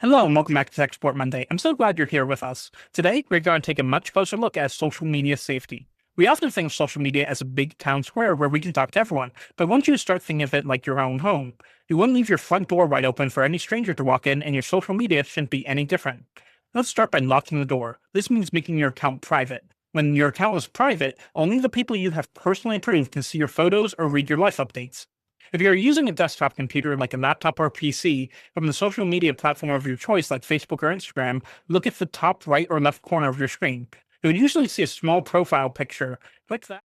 Hello and welcome back to Tech Support Monday. I'm so glad you're here with us. Today, we're going to take a much closer look at social media safety. We often think of social media as a big town square where we can talk to everyone, but once you start thinking of it like your own home, you wouldn't leave your front door wide open for any stranger to walk in, and your social media shouldn't be any different. Let's start by locking the door. This means making your account private. When your account is private, only the people you have personally approved can see your photos or read your life updates. If you're using a desktop computer like a laptop or a PC from the social media platform of your choice like Facebook or Instagram, look at the top right or left corner of your screen. You'll usually see a small profile picture. Click that.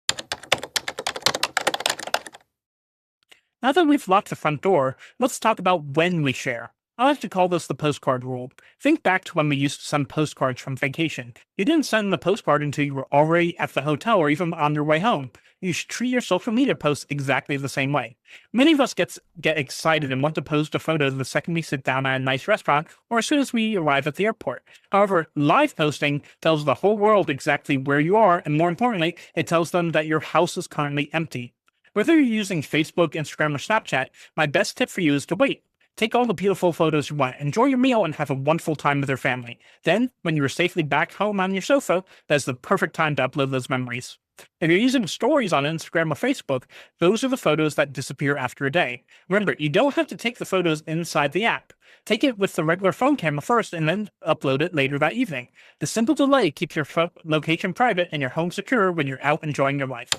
Now that we've locked the front door, let's talk about when we share. I like to call this the postcard rule. Think back to when we used to send postcards from vacation. You didn't send the postcard until you were already at the hotel or even on your way home. You should treat your social media posts exactly the same way. Many of us get excited and want to post a photo the second we sit down at a nice restaurant or as soon as we arrive at the airport. However, live posting tells the whole world exactly where you are, and more importantly, it tells them that your house is currently empty. Whether you're using Facebook, Instagram, or Snapchat, my best tip for you is to wait. Take all the beautiful photos you want, enjoy your meal, and have a wonderful time with your family. Then, when you are safely back home on your sofa, that's the perfect time to upload those memories. If you're using stories on Instagram or Facebook, those are the photos that disappear after a day. Remember, you don't have to take the photos inside the app. Take it with the regular phone camera first and then upload it later that evening. The simple delay keeps your location private and your home secure when you're out enjoying your life.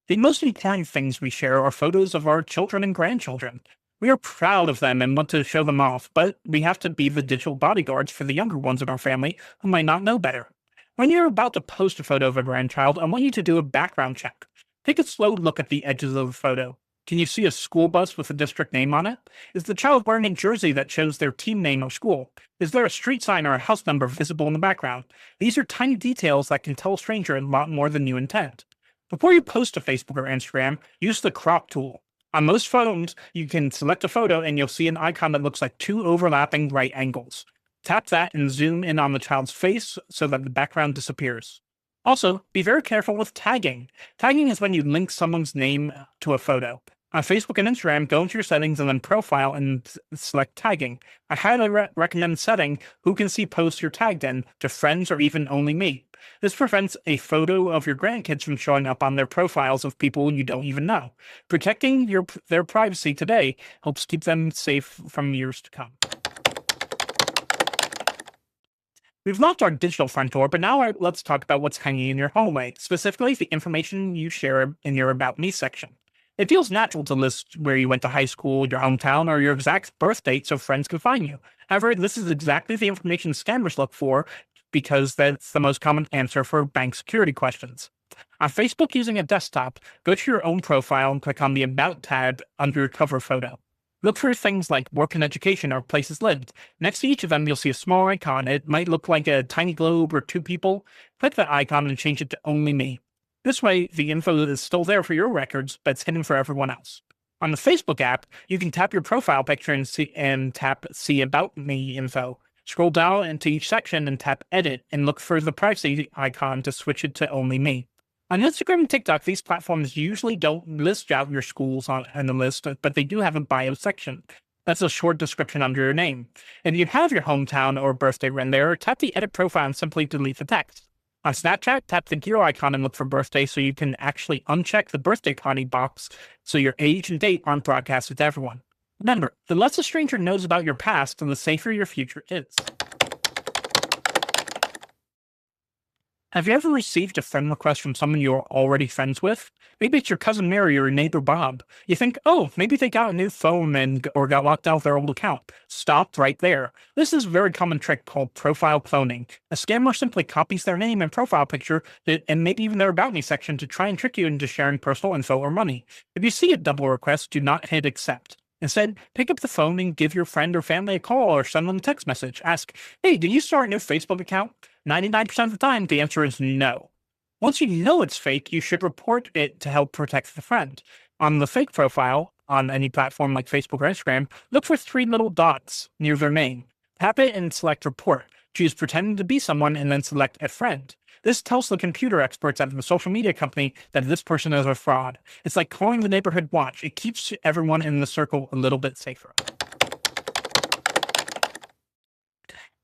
The most important things we share are photos of our children and grandchildren. We are proud of them and want to show them off, but we have to be the digital bodyguards for the younger ones in our family who might not know better. When you're about to post a photo of a grandchild, I want you to do a background check. Take a slow look at the edges of the photo. Can you see a school bus with a district name on it? Is the child wearing a jersey that shows their team name or school? Is there a street sign or a house number visible in the background? These are tiny details that can tell a stranger a lot more than you intend. Before you post to Facebook or Instagram, use the crop tool. On most phones, you can select a photo and you'll see an icon that looks like two overlapping right angles. Tap that and zoom in on the child's face so that the background disappears. Also, be very careful with tagging. Tagging is when you link someone's name to a photo. On Facebook and Instagram, go into your settings and then profile and select tagging. I highly recommend setting who can see posts you're tagged in to friends or even only me. This prevents a photo of your grandkids from showing up on their profiles of people you don't even know. Protecting their privacy today helps keep them safe from years to come. We've locked our digital front door, but now let's talk about what's hanging in your hallway, specifically the information you share in your About Me section. It feels natural to list where you went to high school, your hometown, or your exact birth date so friends can find you. However, this is exactly the information scammers look for because that's the most common answer for bank security questions. On Facebook using a desktop, go to your own profile and click on the About tab under your cover photo. Look for things like work and education or places lived. Next to each of them, you'll see a small icon. It might look like a tiny globe or two people. Click that icon and change it to Only Me. This way, the info is still there for your records, but it's hidden for everyone else. On the Facebook app, you can tap your profile picture and tap See About Me info. Scroll down into each section and tap Edit and look for the privacy icon to switch it to Only Me. On Instagram and TikTok, these platforms usually don't list out your schools on the list, but they do have a bio section. That's a short description under your name. If you have your hometown or birthday written there, tap the Edit profile and simply delete the text. On Snapchat, tap the gear icon and look for birthday so you can actually uncheck the birthday party box so your age and date aren't broadcasted to everyone. Remember, the less a stranger knows about your past, the safer your future is. Have you ever received a friend request from someone you're already friends with? Maybe it's your cousin Mary or your neighbor Bob. You think, oh, maybe they got a new phone or got locked out of their old account. Stop right there. This is a very common trick called profile cloning. A scammer simply copies their name and profile picture and maybe even their About Me section to try and trick you into sharing personal info or money. If you see a double request, do not hit accept. Instead, pick up the phone and give your friend or family a call or send them a text message. Ask, hey, did you start a new Facebook account? 99% of the time, the answer is no. Once you know it's fake, you should report it to help protect the friend. On the fake profile, on any platform like Facebook or Instagram, look for three little dots near their name. Tap it and select Report. Choose pretending to be someone and then select a friend. This tells the computer experts at the social media company that this person is a fraud. It's like calling the neighborhood watch. It keeps everyone in the circle a little bit safer.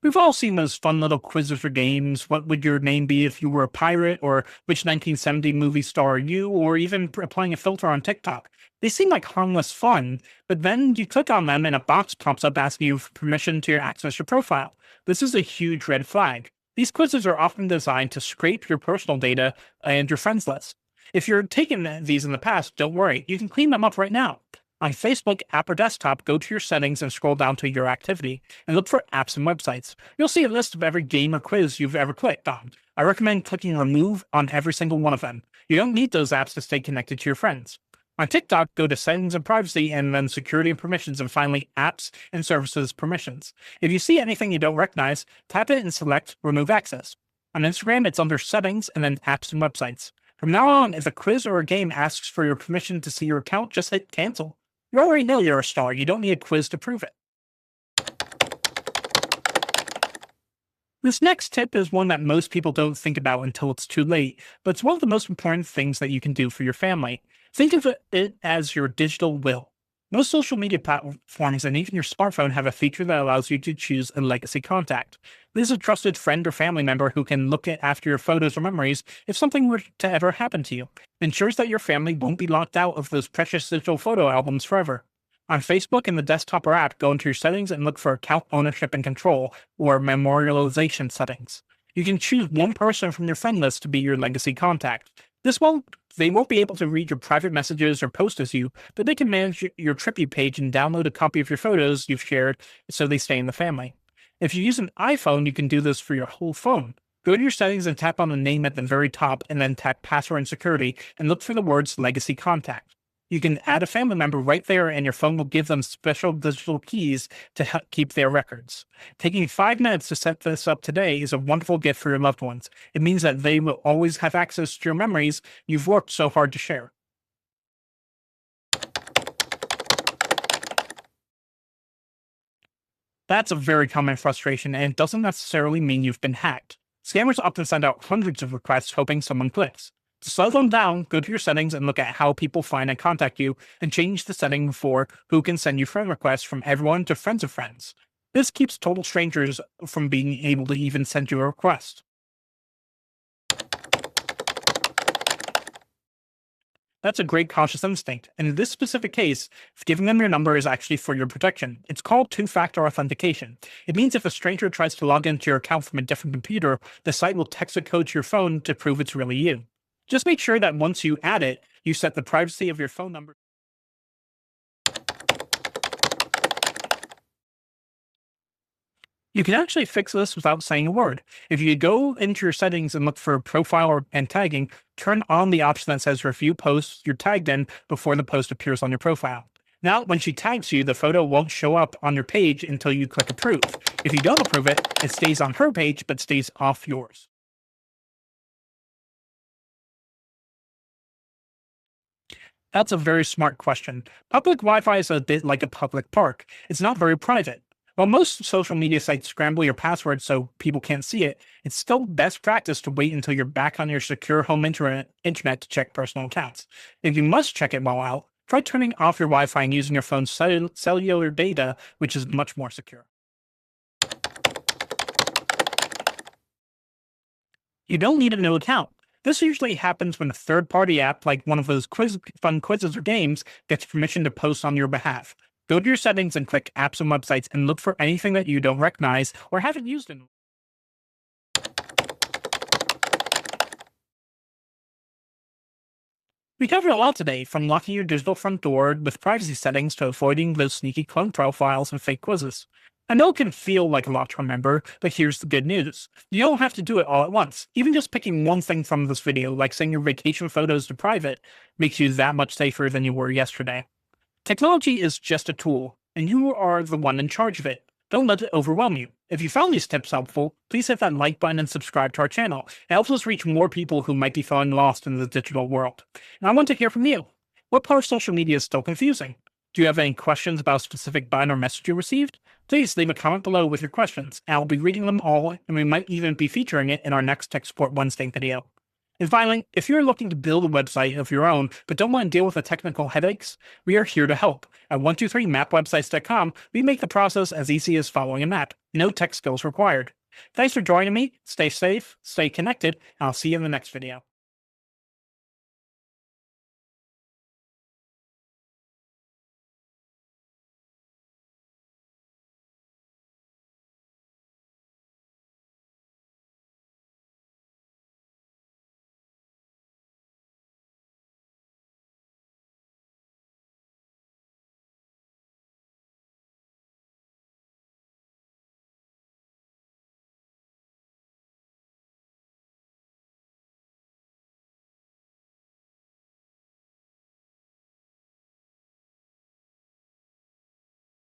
We've all seen those fun little quizzes or games. What would your name be if you were a pirate? Or which 1970 movie star are you? Or even applying a filter on TikTok. They seem like harmless fun, but then you click on them and a box pops up asking you for permission to access your profile. This is a huge red flag. These quizzes are often designed to scrape your personal data and your friends list. If you're taking these in the past, don't worry. You can clean them up right now. On Facebook, app or desktop, go to your settings and scroll down to your activity and look for apps and websites. You'll see a list of every game or quiz you've ever clicked on. I recommend clicking remove on every single one of them. You don't need those apps to stay connected to your friends. On TikTok, go to settings and privacy and then security and permissions and finally apps and services permissions. If you see anything you don't recognize, tap it and select remove access. On Instagram, it's under settings and then apps and websites. From now on, if a quiz or a game asks for your permission to see your account, just hit cancel. You already know you're a star. You don't need a quiz to prove it. This next tip is one that most people don't think about until it's too late, but it's one of the most important things that you can do for your family. Think of it as your digital will. Most social media platforms and even your smartphone have a feature that allows you to choose a legacy contact. This is a trusted friend or family member who can look at after your photos or memories if something were to ever happen to you. It ensures that your family won't be locked out of those precious digital photo albums forever. On Facebook in the desktop or app, go into your settings and look for account ownership and control or memorialization settings. You can choose one person from your friend list to be your legacy contact. They won't be able to read your private messages or post as you, but they can manage your Trippy page and download a copy of your photos you've shared so they stay in the family. If you use an iPhone, you can do this for your whole phone. Go to your settings and tap on the name at the very top and then tap password and security and look for the words legacy contact. You can add a family member right there and your phone will give them special digital keys to help keep their records. Taking 5 minutes to set this up today is a wonderful gift for your loved ones. It means that they will always have access to your memories you've worked so hard to share. That's a very common frustration, and it doesn't necessarily mean you've been hacked. Scammers often send out hundreds of requests hoping someone clicks. To slow them down, go to your settings and look at how people find and contact you, and change the setting for who can send you friend requests from everyone to friends of friends. This keeps total strangers from being able to even send you a request. That's a great cautious instinct, and in this specific case, giving them your number is actually for your protection. It's called two-factor authentication. It means if a stranger tries to log into your account from a different computer, the site will text a code to your phone to prove it's really you. Just make sure that once you add it, you set the privacy of your phone number. You can actually fix this without saying a word. If you go into your settings and look for profile and tagging, turn on the option that says review posts you're tagged in before the post appears on your profile. Now, when she tags you, the photo won't show up on your page until you click approve. If you don't approve it, it stays on her page but stays off yours. That's a very smart question. Public Wi Fi is a bit like a public park. It's not very private. While most social media sites scramble your password so people can't see it, it's still best practice to wait until you're back on your secure home internet to check personal accounts. If you must check it while out, try turning off your Wi Fi and using your phone's cellular data, which is much more secure. You don't need a new account. This usually happens when a third party app, like one of those fun quizzes or games, gets permission to post on your behalf. Go to your settings and click apps and websites and look for anything that you don't recognize or haven't used in. We covered a lot today, from locking your digital front door with privacy settings to avoiding those sneaky clone profiles and fake quizzes. I know it can feel like a lot to remember, but here's the good news. You don't have to do it all at once. Even just picking one thing from this video, like setting your vacation photos to private, makes you that much safer than you were yesterday. Technology is just a tool, and you are the one in charge of it. Don't let it overwhelm you. If you found these tips helpful, please hit that like button and subscribe to our channel. It helps us reach more people who might be feeling lost in the digital world. And I want to hear from you. What part of social media is still confusing? Do you have any questions about a specific button or message you received? Please leave a comment below with your questions, and I'll be reading them all, and we might even be featuring it in our next Tech Support Wednesday video. And finally, if you're looking to build a website of your own but don't want to deal with the technical headaches, we are here to help. At 123mapwebsites.com, we make the process as easy as following a map. No tech skills required. Thanks for joining me. Stay safe, stay connected, and I'll see you in the next video.